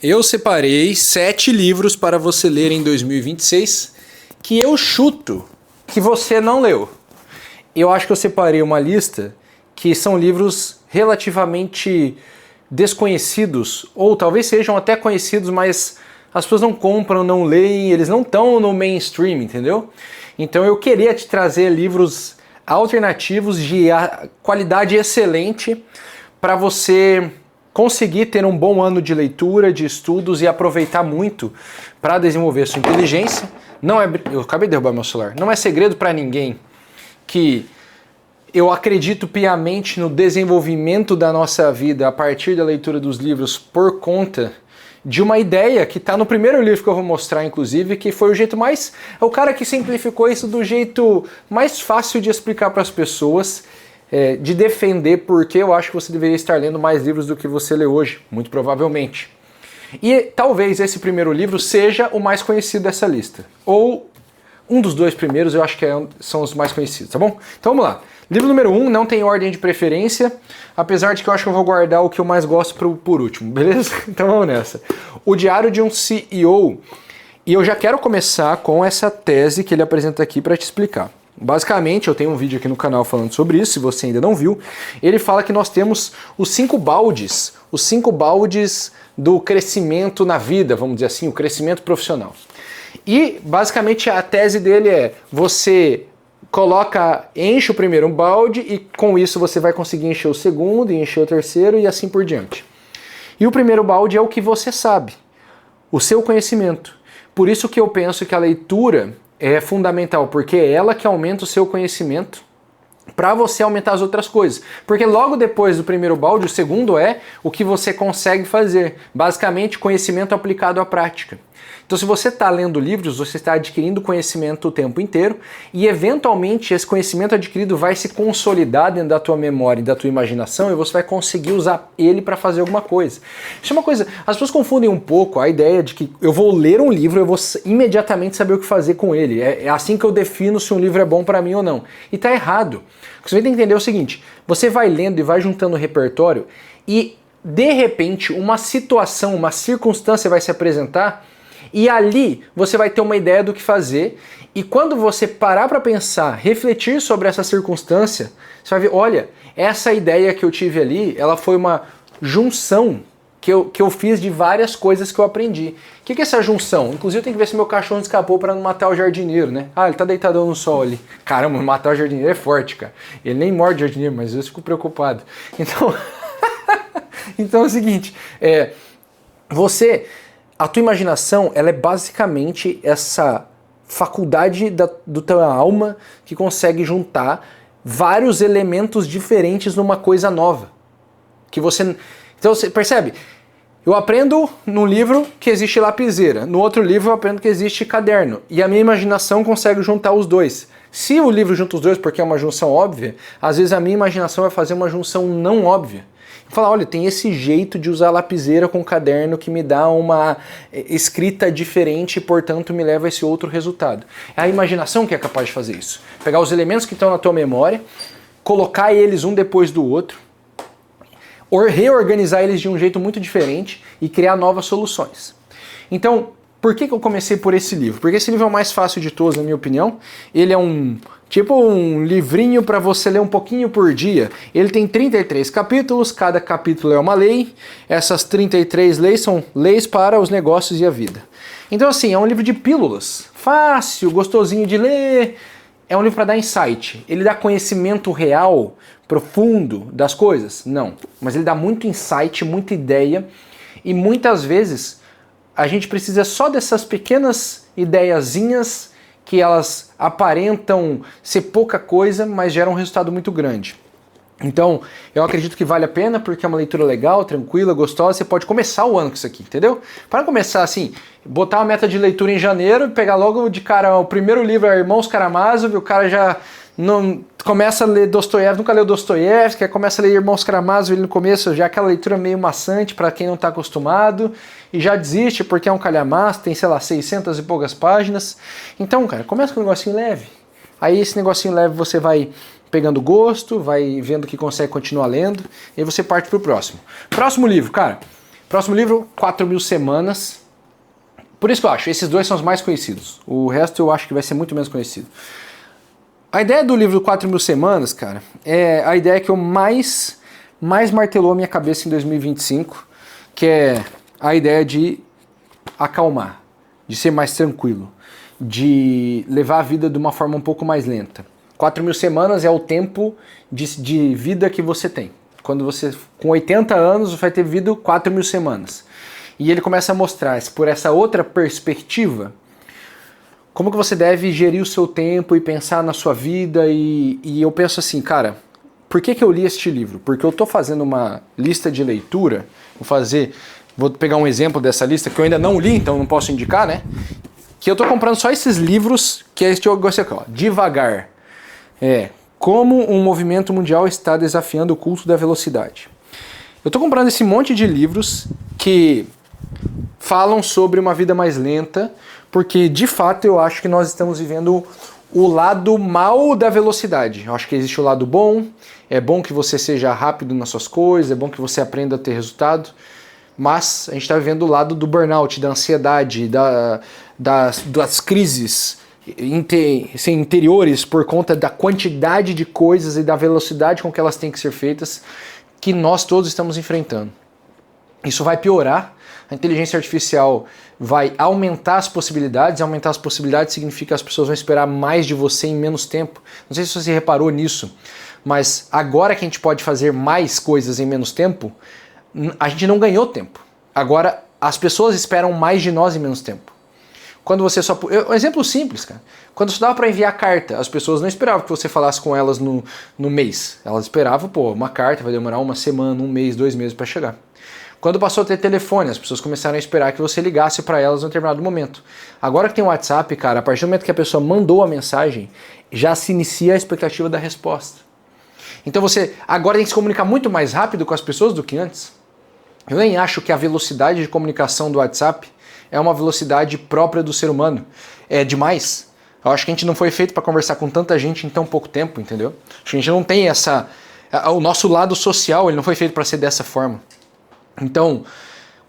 Eu separei 7 livros para você ler em 2026 que eu chuto que você não leu. Eu acho que eu separei uma lista que são livros relativamente desconhecidos, ou talvez sejam até conhecidos, mas as pessoas não compram, não leem, eles não estão no mainstream, entendeu? Então eu queria te trazer livros alternativos de qualidade excelente para você conseguir ter um bom ano de leitura, de estudos e aproveitar muito para desenvolver sua inteligência. Não é, eu acabei de derrubar meu celular. Não é segredo para ninguém que eu acredito piamente no desenvolvimento da nossa vida a partir da leitura dos livros por conta de uma ideia que está no primeiro livro que eu vou mostrar, inclusive, que foi o jeito mais... É o cara que simplificou isso do jeito mais fácil de explicar para as pessoas, de defender porque eu acho que você deveria estar lendo mais livros do que você lê hoje, muito provavelmente. E talvez esse primeiro livro seja o mais conhecido dessa lista. Ou um dos dois primeiros, eu acho que são os mais conhecidos, tá bom? Então vamos lá. Livro número 1, não tem ordem de preferência, apesar de que eu acho que eu vou guardar o que eu mais gosto por último, beleza? Então vamos nessa. O Diário de um CEO. E eu já quero começar com essa tese que ele apresenta aqui para te explicar. Basicamente, eu tenho um vídeo aqui no canal falando sobre isso, se você ainda não viu. Ele fala que nós temos os 5 baldes do crescimento na vida, vamos dizer assim, o crescimento profissional. E basicamente a tese dele é: você enche o primeiro balde e com isso você vai conseguir encher o segundo e encher o terceiro e assim por diante. E o primeiro balde é o que você sabe, o seu conhecimento. Por isso que eu penso que a leitura é fundamental, porque é ela que aumenta o seu conhecimento para você aumentar as outras coisas. Porque logo depois do primeiro balde, o segundo é o que você consegue fazer. Basicamente, conhecimento aplicado à prática. Então, se você está lendo livros, você está adquirindo conhecimento o tempo inteiro e, eventualmente, esse conhecimento adquirido vai se consolidar dentro da tua memória e da tua imaginação e você vai conseguir usar ele para fazer alguma coisa. Isso é uma coisa... As pessoas confundem um pouco a ideia de que eu vou ler um livro e eu vou imediatamente saber o que fazer com ele. É assim que eu defino se um livro é bom para mim ou não. E está errado. O que você tem que entender é o seguinte: você vai lendo e vai juntando repertório e, de repente, uma situação, uma circunstância vai se apresentar e ali você vai ter uma ideia do que fazer, e quando você parar para pensar, refletir sobre essa circunstância, você vai ver, olha, essa ideia que eu tive ali, ela foi uma junção que eu fiz de várias coisas que eu aprendi. O que é essa junção? Inclusive eu tenho que ver se meu cachorro escapou para não matar o jardineiro, né? Ah, ele tá deitadão no sol ali. Caramba, matar o jardineiro é forte, cara. Ele nem morde o jardineiro, mas eu fico preocupado. Então, então é o seguinte, a tua imaginação, ela é basicamente essa faculdade do tua alma que consegue juntar vários elementos diferentes numa coisa nova. Então você percebe? Eu aprendo num livro que existe lapiseira, no outro livro eu aprendo que existe caderno, e a minha imaginação consegue juntar os dois. Se o livro junta os dois porque é uma junção óbvia, às vezes a minha imaginação vai fazer uma junção não óbvia. Falar, olha, tem esse jeito de usar lapiseira com caderno que me dá uma escrita diferente e, portanto, me leva a esse outro resultado. É a imaginação que é capaz de fazer isso. Pegar os elementos que estão na tua memória, colocar eles um depois do outro, reorganizar eles de um jeito muito diferente e criar novas soluções. Então, por que eu comecei por esse livro? Porque esse livro é o mais fácil de todos, na minha opinião. Ele é um livrinho para você ler um pouquinho por dia. Ele tem 33 capítulos, cada capítulo é uma lei. Essas 33 leis são leis para os negócios e a vida. Então assim, é um livro de pílulas. Fácil, gostosinho de ler. É um livro para dar insight. Ele dá conhecimento real, profundo das coisas? Não. Mas ele dá muito insight, muita ideia. E muitas vezes a gente precisa só dessas pequenas ideiazinhas que elas aparentam ser pouca coisa, mas geram um resultado muito grande. Então, eu acredito que vale a pena, porque é uma leitura legal, tranquila, gostosa. Você pode começar o ano com isso aqui, entendeu? Para começar assim, botar uma meta de leitura em janeiro e pegar logo de cara o primeiro livro, é Irmãos Karamazov, e o cara já não começa a ler Dostoiévski, nunca leu Dostoiévski, começa a ler Irmãos Karamazov ele no começo, já aquela leitura meio maçante para quem não está acostumado, e já desiste porque é um calhamaço, tem, sei lá, 600 e poucas páginas. Então, cara, começa com um negocinho leve. Aí esse negocinho leve você vai pegando gosto, vai vendo que consegue continuar lendo, e aí você parte pro próximo. Próximo livro, cara, Próximo livro, 4.000 Semanas. Por isso que eu acho, esses dois são os mais conhecidos. O resto eu acho que vai ser muito menos conhecido. A ideia do livro 4.000 Semanas, cara, é a ideia que eu mais martelou a minha cabeça em 2025, que é a ideia de acalmar, de ser mais tranquilo, de levar a vida de uma forma um pouco mais lenta. 4.000 semanas é o tempo de vida que você tem. Quando você, com 80 anos, vai ter vivido 4.000 semanas. E ele começa a mostrar, por essa outra perspectiva, como que você deve gerir o seu tempo e pensar na sua vida. E eu penso assim, cara, por que eu li este livro? Porque eu estou fazendo uma lista de leitura, vou pegar um exemplo dessa lista que eu ainda não li, então não posso indicar, né? Que eu estou comprando só esses livros, que é este eu gostei aqui, ó, Devagar. Como um movimento mundial está desafiando o culto da velocidade. Eu estou comprando esse monte de livros que falam sobre uma vida mais lenta, porque de fato eu acho que nós estamos vivendo o lado mal da velocidade. Eu acho que existe o lado bom, é bom que você seja rápido nas suas coisas, é bom que você aprenda a ter resultado, mas a gente está vivendo o lado do burnout, da ansiedade, das crises interiores por conta da quantidade de coisas e da velocidade com que elas têm que ser feitas, que nós todos estamos enfrentando. Isso vai piorar, a inteligência artificial vai aumentar as possibilidades significa que as pessoas vão esperar mais de você em menos tempo. Não sei se você reparou nisso, mas agora que a gente pode fazer mais coisas em menos tempo, a gente não ganhou tempo. Agora as pessoas esperam mais de nós em menos tempo. Quando você um exemplo simples, cara. Quando você dava para enviar carta, as pessoas não esperavam que você falasse com elas no mês. Elas esperavam, uma carta vai demorar uma semana, um mês, 2 meses para chegar. Quando passou a ter telefone, as pessoas começaram a esperar que você ligasse para elas em um determinado momento. Agora que tem o WhatsApp, cara, a partir do momento que a pessoa mandou a mensagem, já se inicia a expectativa da resposta. Então você agora tem que se comunicar muito mais rápido com as pessoas do que antes. Eu nem acho que a velocidade de comunicação do WhatsApp é uma velocidade própria do ser humano. É demais. Eu acho que a gente não foi feito para conversar com tanta gente em tão pouco tempo, entendeu? Acho que a gente não tem o nosso lado social, ele não foi feito para ser dessa forma. Então,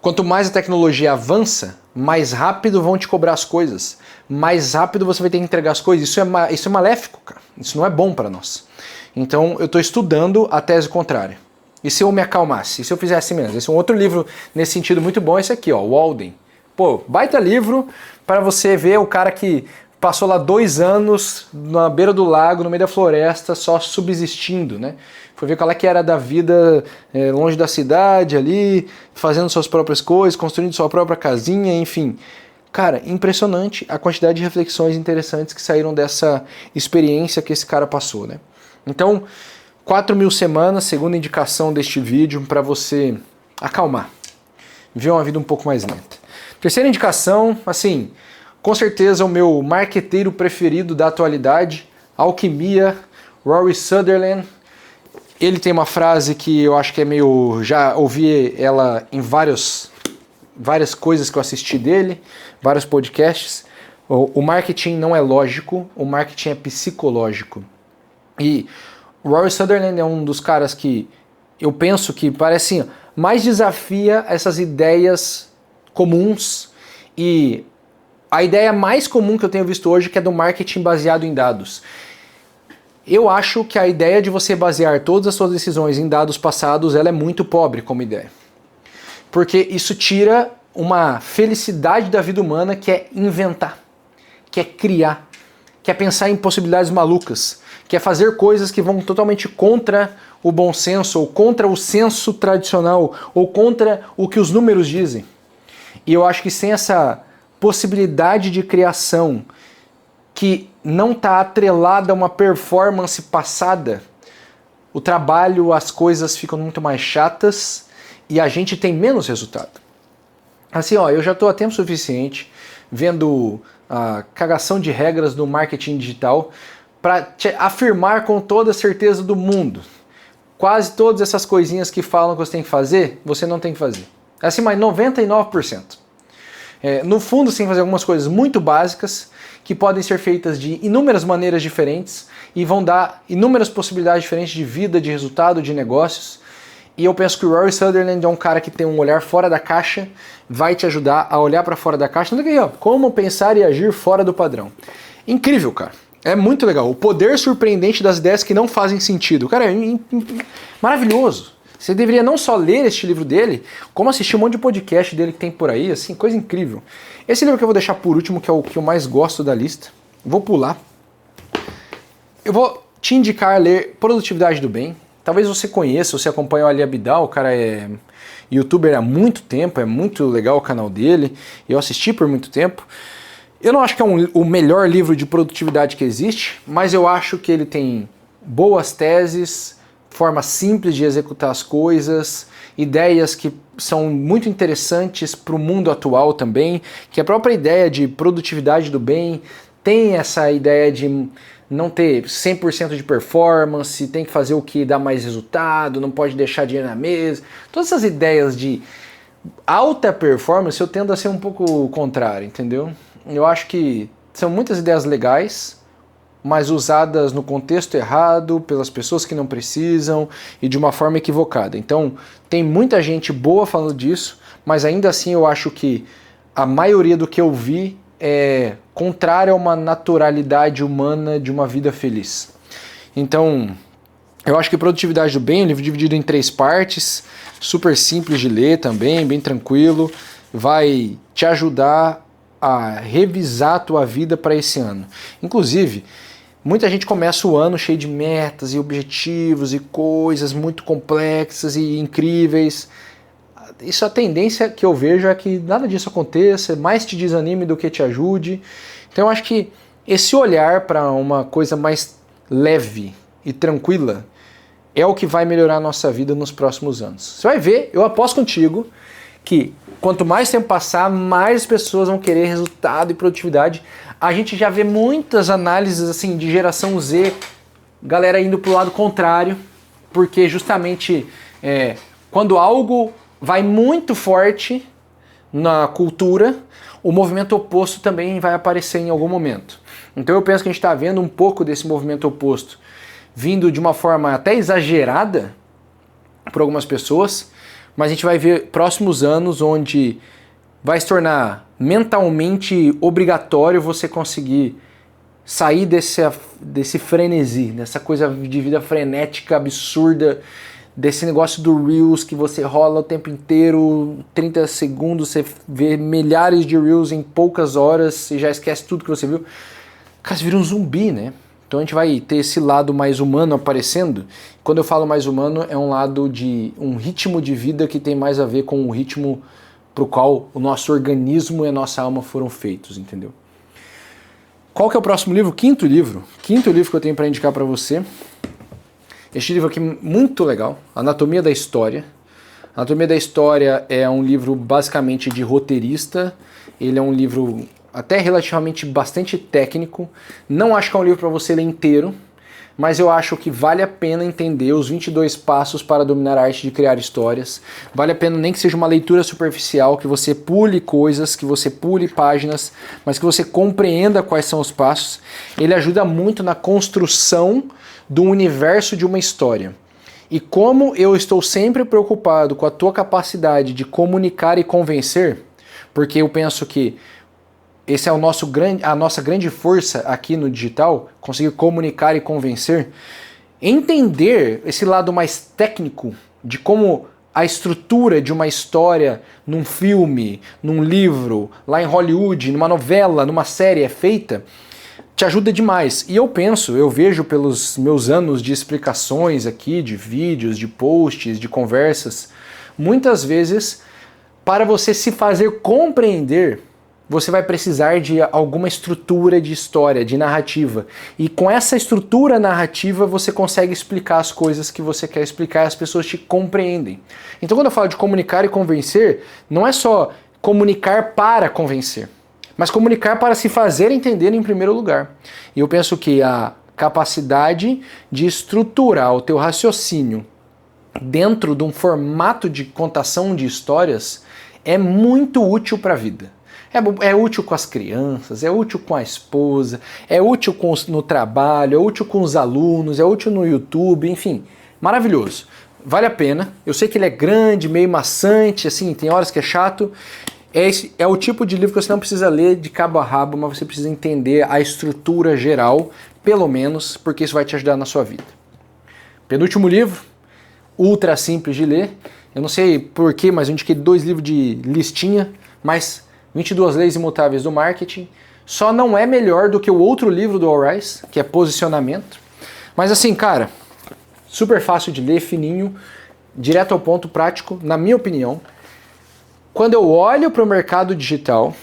quanto mais a tecnologia avança, mais rápido vão te cobrar as coisas. Mais rápido você vai ter que entregar as coisas. Isso é maléfico, cara. Isso não é bom para nós. Então, eu estou estudando a tese contrária. E se eu me acalmasse? E se eu fizesse menos? Esse é um outro livro nesse sentido muito bom, esse aqui, ó, Walden. Baita livro para você ver o cara que passou lá 2 anos na beira do lago, no meio da floresta, só subsistindo, né? Foi ver qual é que era da vida longe da cidade ali, fazendo suas próprias coisas, construindo sua própria casinha, enfim. Cara, impressionante a quantidade de reflexões interessantes que saíram dessa experiência que esse cara passou, né? Então, 4.000 semanas, segunda indicação deste vídeo, para você acalmar, viver uma vida um pouco mais lenta. Terceira indicação, assim, com certeza o meu marqueteiro preferido da atualidade, Alquimia, Rory Sutherland. Ele tem uma frase que eu acho que é meio... Já ouvi ela em várias coisas que eu assisti dele, vários podcasts. O marketing não é lógico, o marketing é psicológico. E o Rory Sutherland é um dos caras que eu penso que parece assim, mais desafia essas ideias comuns, e a ideia mais comum que eu tenho visto hoje que é do marketing baseado em dados. Eu acho que a ideia de você basear todas as suas decisões em dados passados, ela é muito pobre como ideia. Porque isso tira uma felicidade da vida humana que é inventar, que é criar, que é pensar em possibilidades malucas, que é fazer coisas que vão totalmente contra o bom senso, ou contra o senso tradicional, ou contra o que os números dizem. E eu acho que sem essa possibilidade de criação que não está atrelada a uma performance passada, o trabalho, as coisas ficam muito mais chatas e a gente tem menos resultado. Assim, eu já estou há tempo suficiente vendo a cagação de regras do marketing digital para te afirmar com toda a certeza do mundo. Quase todas essas coisinhas que falam que você tem que fazer, você não tem que fazer. Assim, mas 99%. No fundo, você tem que fazer algumas coisas muito básicas que podem ser feitas de inúmeras maneiras diferentes e vão dar inúmeras possibilidades diferentes de vida, de resultado, de negócios. E eu penso que o Rory Sutherland é um cara que tem um olhar fora da caixa, vai te ajudar a olhar para fora da caixa. Então, aqui, ó, como pensar e agir fora do padrão. Incrível, cara. É muito legal. O poder surpreendente das ideias que não fazem sentido. Cara, é maravilhoso. Você deveria não só ler este livro dele, como assistir um monte de podcast dele que tem por aí, assim, coisa incrível. Esse livro que eu vou deixar por último, que é o que eu mais gosto da lista, vou pular. Eu vou te indicar a ler Produtividade do Bem. Talvez você conheça, você acompanha o Ali Abdaal, o cara é youtuber há muito tempo, é muito legal o canal dele, eu assisti por muito tempo. Eu não acho que é o melhor livro de produtividade que existe, mas eu acho que ele tem boas teses, forma simples de executar as coisas, ideias que são muito interessantes para o mundo atual também, que a própria ideia de produtividade do bem tem essa ideia de não ter 100% de performance, tem que fazer o que dá mais resultado, não pode deixar dinheiro na mesa. Todas essas ideias de alta performance eu tendo a ser um pouco contrário, entendeu? Eu acho que são muitas ideias legais, mas usadas no contexto errado, pelas pessoas que não precisam e de uma forma equivocada. Então, tem muita gente boa falando disso, mas ainda assim eu acho que a maioria do que eu vi é contrária a uma naturalidade humana de uma vida feliz. Então, eu acho que Produtividade do Bem, um livro dividido em 3 partes, super simples de ler também, bem tranquilo, vai te ajudar a revisar a tua vida para esse ano. Inclusive, muita gente começa o ano cheio de metas e objetivos e coisas muito complexas e incríveis. Isso, a tendência que eu vejo é que nada disso aconteça, mais te desanime do que te ajude. Então eu acho que esse olhar para uma coisa mais leve e tranquila é o que vai melhorar a nossa vida nos próximos anos. Você vai ver, eu aposto contigo, que quanto mais tempo passar, mais pessoas vão querer resultado e produtividade. A gente já vê muitas análises assim de geração Z, galera indo para o lado contrário, porque justamente quando algo vai muito forte na cultura, o movimento oposto também vai aparecer em algum momento. Então eu penso que a gente está vendo um pouco desse movimento oposto vindo de uma forma até exagerada por algumas pessoas, mas a gente vai ver próximos anos onde vai se tornar mentalmente obrigatório você conseguir sair desse frenesi, dessa coisa de vida frenética, absurda, desse negócio do Reels que você rola o tempo inteiro, 30 segundos, você vê milhares de Reels em poucas horas e já esquece tudo que você viu. Cara, você vira um zumbi, né? Então a gente vai ter esse lado mais humano aparecendo. Quando eu falo mais humano, é um lado de um ritmo de vida que tem mais a ver com o ritmo pro qual o nosso organismo e a nossa alma foram feitos, entendeu? Qual que é o próximo livro? Quinto livro que eu tenho para indicar para você. Este livro aqui é muito legal, Anatomia da História. Anatomia da História é um livro basicamente de roteirista, ele é um livro até relativamente bastante técnico. Não acho que é um livro para você ler inteiro, mas eu acho que vale a pena entender os 22 passos para dominar a arte de criar histórias. Vale a pena nem que seja uma leitura superficial, que você pule coisas, que você pule páginas, mas que você compreenda quais são os passos. Ele ajuda muito na construção do universo de uma história. E como eu estou sempre preocupado com a tua capacidade de comunicar e convencer, porque eu penso que esse é a nossa grande força aqui no digital, conseguir comunicar e convencer, entender esse lado mais técnico de como a estrutura de uma história num filme, num livro, lá em Hollywood, numa novela, numa série é feita, te ajuda demais. E eu vejo pelos meus anos de explicações aqui, de vídeos, de posts, de conversas, muitas vezes, para você se fazer compreender, você vai precisar de alguma estrutura de história, de narrativa. E com essa estrutura narrativa, você consegue explicar as coisas que você quer explicar e as pessoas te compreendem. Então, quando eu falo de comunicar e convencer, não é só comunicar para convencer, mas comunicar para se fazer entender em primeiro lugar. E eu penso que a capacidade de estruturar o teu raciocínio dentro de um formato de contação de histórias é muito útil para a vida. É útil com as crianças, é útil com a esposa, é útil no trabalho, é útil com os alunos, é útil no YouTube, enfim, maravilhoso. vale a pena. Eu sei que ele é grande, meio maçante, assim, tem horas que é chato. É o tipo de livro que você não precisa ler de cabo a rabo, mas você precisa entender a estrutura geral, pelo menos, porque isso vai te ajudar na sua vida. Penúltimo livro, ultra simples de ler. Eu não sei porquê, mas eu indiquei 2 livros de listinha, mas 22 Leis Imutáveis do Marketing. Só não é melhor do que o outro livro do Al Ries, que é Posicionamento. Mas assim, cara, super fácil de ler, fininho, direto ao ponto, prático, na minha opinião. Quando eu olho para o mercado digital,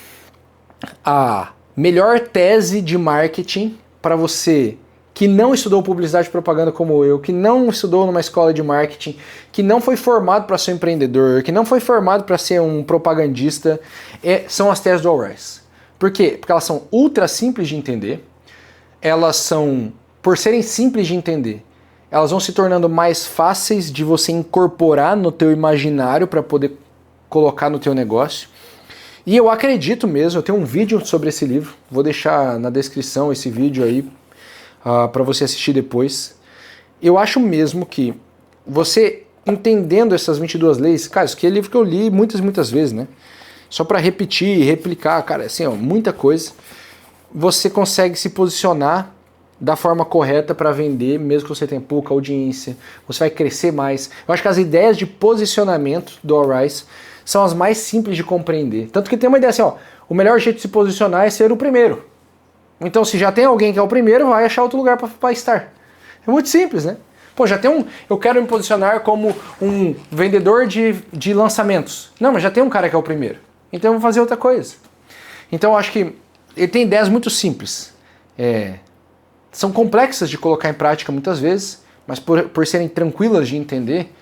a melhor tese de marketing para você que não estudou publicidade e propaganda como eu, que não estudou numa escola de marketing, que não foi formado para ser um empreendedor, que não foi formado para ser um propagandista, são as teses do Al Ries. Por quê? Porque elas são ultra simples de entender, elas são, por serem simples de entender, elas vão se tornando mais fáceis de você incorporar no teu imaginário para poder colocar no teu negócio. E eu acredito mesmo, eu tenho um vídeo sobre esse livro, vou deixar na descrição esse vídeo aí para você assistir depois. Eu acho mesmo que você entendendo essas 22 leis, cara, isso aqui é livro que eu li muitas vezes, né? Só para repetir e replicar, cara, assim, ó, muita coisa. Você consegue se posicionar da forma correta para vender, mesmo que você tenha pouca audiência, você vai crescer mais. Eu acho que as ideias de posicionamento do Al Ries são as mais simples de compreender. Tanto que tem uma ideia assim, ó, o melhor jeito de se posicionar é ser o primeiro. Então se já tem alguém que é o primeiro, vai achar outro lugar para estar. É muito simples, né? Pô, já tem eu quero me posicionar como um vendedor de lançamentos. Não, mas já tem um cara que é o primeiro. Então eu vou fazer outra coisa. Então eu acho que ele tem ideias muito simples. São complexas de colocar em prática muitas vezes, mas por serem tranquilas de entender,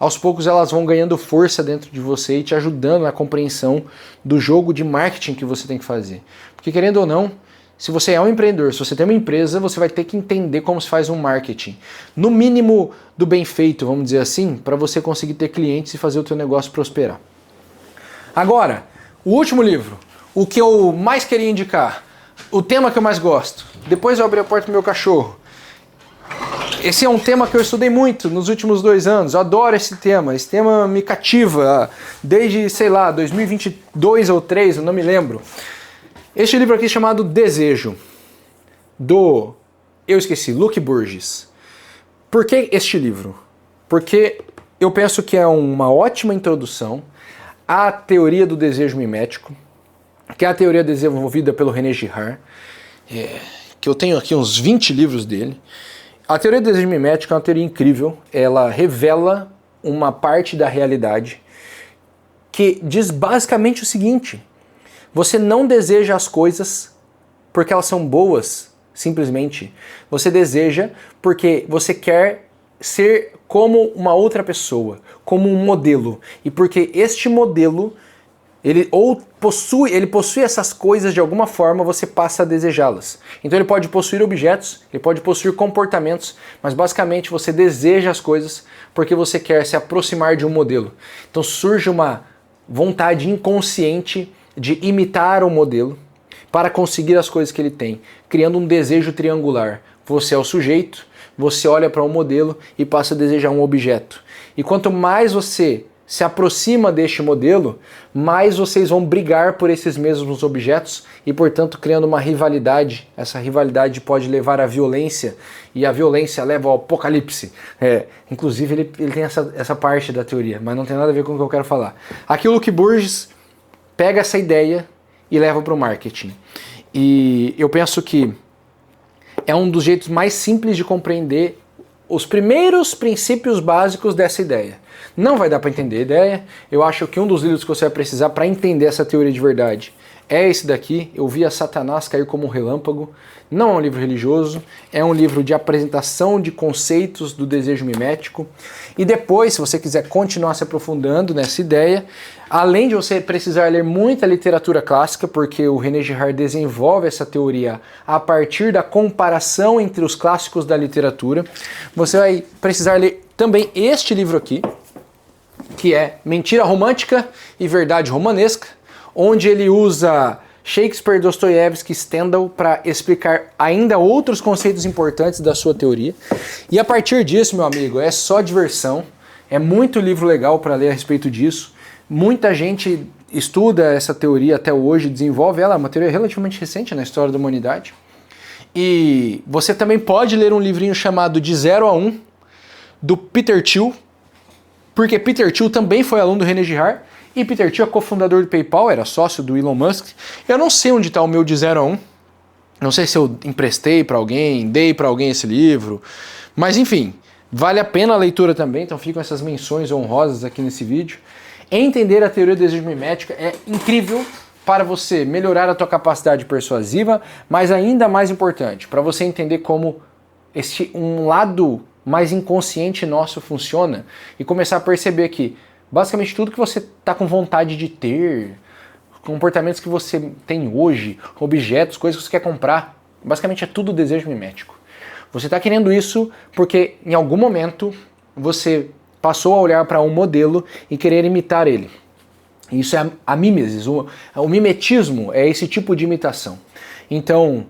aos poucos elas vão ganhando força dentro de você e te ajudando na compreensão do jogo de marketing que você tem que fazer. Porque querendo ou não, se você é um empreendedor, se você tem uma empresa, você vai ter que entender como se faz um marketing. No mínimo do bem feito, vamos dizer assim, para você conseguir ter clientes e fazer o teu negócio prosperar. Agora, o último livro, o que eu mais queria indicar, o tema que eu mais gosto. Depois eu abri a porta pro meu cachorro. Esse é um tema que eu estudei muito nos últimos 2 anos. Eu adoro esse tema. Esse tema me cativa desde, sei lá, 2022 ou 2023, eu não me lembro. Este livro aqui é chamado Desejo, Luke Burgis. Por que este livro? Porque eu penso que é uma ótima introdução à teoria do desejo mimético, que é a teoria desenvolvida pelo René Girard, que eu tenho aqui uns 20 livros dele. A teoria do desejo mimético é uma teoria incrível, ela revela uma parte da realidade que diz basicamente o seguinte: você não deseja as coisas porque elas são boas, simplesmente. Você deseja porque você quer ser como uma outra pessoa, como um modelo. E porque este modelo, ele possui essas coisas de alguma forma, você passa a desejá-las. Então ele pode possuir objetos, ele pode possuir comportamentos, mas basicamente você deseja as coisas porque você quer se aproximar de um modelo. Então surge uma vontade inconsciente de imitar o modelo para conseguir as coisas que ele tem, criando um desejo triangular. Você é o sujeito, você olha para um modelo e passa a desejar um objeto. E quanto mais você se aproxima deste modelo, mais vocês vão brigar por esses mesmos objetos e, portanto, criando uma rivalidade. Essa rivalidade pode levar à violência e a violência leva ao apocalipse. Inclusive, ele tem essa parte da teoria, mas não tem nada a ver com o que eu quero falar. Aqui o Luke Burgis pega essa ideia e leva para o marketing. E eu penso que é um dos jeitos mais simples de compreender os primeiros princípios básicos dessa ideia. Não vai dar para entender a ideia. Eu acho que um dos livros que você vai precisar para entender essa teoria de verdade é esse daqui, Eu Vi a Satanás Cair como um Relâmpago. Não é um livro religioso, é um livro de apresentação de conceitos do desejo mimético. E depois, se você quiser continuar se aprofundando nessa ideia, além de você precisar ler muita literatura clássica, porque o René Girard desenvolve essa teoria a partir da comparação entre os clássicos da literatura, você vai precisar ler também este livro aqui, que é Mentira Romântica e Verdade Romanesca, onde ele usa Shakespeare, Dostoiévski e Stendhal para explicar ainda outros conceitos importantes da sua teoria. E a partir disso, meu amigo, é só diversão. É muito livro legal para ler a respeito disso. Muita gente estuda essa teoria até hoje, desenvolve ela, é uma teoria relativamente recente na história da humanidade. E você também pode ler um livrinho chamado De 0 a 1, do Peter Thiel, porque Peter Thiel também foi aluno do René Girard, e Peter Thiel é cofundador do PayPal, era sócio do Elon Musk. Eu não sei onde está o meu De 0 a 1, não sei se eu emprestei para alguém, dei para alguém esse livro, mas enfim, vale a pena a leitura também, então ficam essas menções honrosas aqui nesse vídeo. Entender a teoria do desejo mimético é incrível para você melhorar a tua capacidade persuasiva, mas ainda mais importante, para você entender como um lado mais inconsciente nosso funciona e começar a perceber que basicamente tudo que você está com vontade de ter, comportamentos que você tem hoje, objetos, coisas que você quer comprar, basicamente é tudo desejo mimético. Você está querendo isso porque em algum momento você passou a olhar para um modelo e querer imitar ele. Isso é a mimesis, o mimetismo é esse tipo de imitação. Então,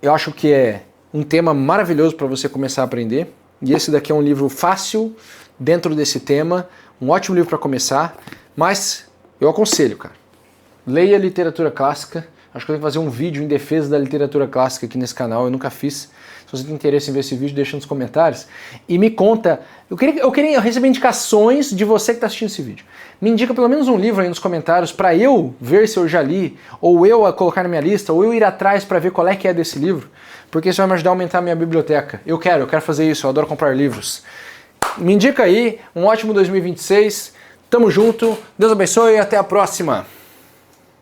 eu acho que é um tema maravilhoso para você começar a aprender. E esse daqui é um livro fácil dentro desse tema, um ótimo livro para começar, mas eu aconselho, cara. Leia literatura clássica. Acho que eu tenho que fazer um vídeo em defesa da literatura clássica aqui nesse canal, eu nunca fiz. Se você tem interesse em ver esse vídeo, deixa nos comentários. E me conta, eu receber indicações de você que está assistindo esse vídeo. Me indica pelo menos um livro aí nos comentários para eu ver se eu já li, ou eu a colocar na minha lista, ou eu ir atrás para ver qual é que é desse livro, porque isso vai me ajudar a aumentar a minha biblioteca. Eu quero fazer isso, eu adoro comprar livros. Me indica aí, um ótimo 2026, tamo junto, Deus abençoe e até a próxima!